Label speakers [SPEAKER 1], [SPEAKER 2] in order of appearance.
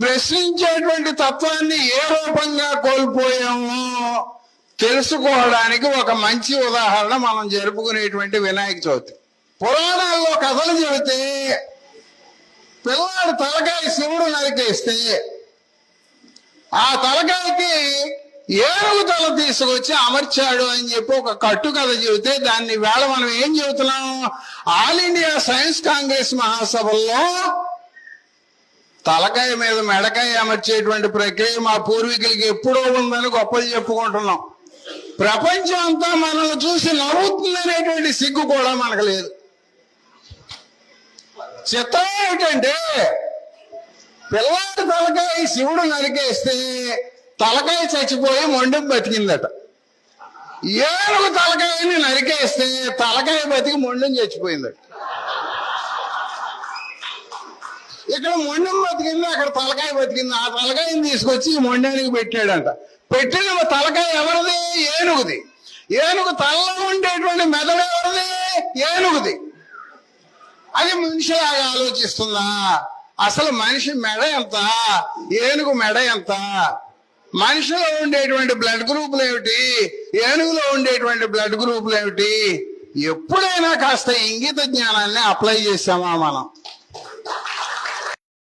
[SPEAKER 1] ప్రశ్నించేటువంటి తత్వాన్ని ఏ రూపంగా కోల్పోయామో తెలుసుకోవడానికి ఒక మంచి ఉదాహరణ మనం జరుపుకునేటువంటి వినాయక చవితి. పురాణాల్లో కథలు చెబితే పిల్లాడు తలకాయ శివుడు నరికేస్తే ఆ తలకాయకి ఏనుగు తల తీసుకొచ్చి అమర్చాడు అని చెప్పి ఒక కట్టు కథ చెబితే దాన్ని వేళ మనం ఏం చెబుతున్నాం? ఆల్ ఇండియా సైన్స్ కాంగ్రెస్ మహాసభల్లో తలకాయ మీద మెడకాయ అమర్చేటువంటి ప్రక్రియ మా పూర్వీకులకి ఎప్పుడో ఉందని గొప్పలు చెప్పుకుంటున్నాం. ప్రపంచం అంతా మనల్ని చూసి నవ్వుతుందనేటువంటి సిగ్గు కూడా మనకు లేదు. చిత్రం ఏమిటంటే పిల్లాడి తలకాయ శివుడు నరికేస్తే తలకాయ చచ్చిపోయి మొండెం బతికిందట. ఏనుగు తలకాయని నరికేస్తే తలకాయ బతికి మొండెం చచ్చిపోయిందట. ఇక్కడ మొండెం బతికింది, అక్కడ తలకాయ బతికింది. ఆ తలకాయని తీసుకొచ్చి మొండానికి పెట్టాడంట. పెట్టిన తలకాయ ఎవరిది? ఏనుగుది. ఏనుగు తలలో ఉండేటువంటి మెదడు ఎవరిది? ఏనుగుది. అది మనిషిలాగా ఆలోచిస్తుందా? అసలు మనిషి మెడ ఎంత, ఏనుగు మెడ ఎంత? మనిషిలో ఉండేటువంటి బ్లడ్ గ్రూపులు ఏమిటి, ఏనుగులో ఉండేటువంటి బ్లడ్ గ్రూపులు ఏమిటి? ఎప్పుడైనా కాస్త ఇంగిత జ్ఞానాన్ని అప్లై చేసామా మనం?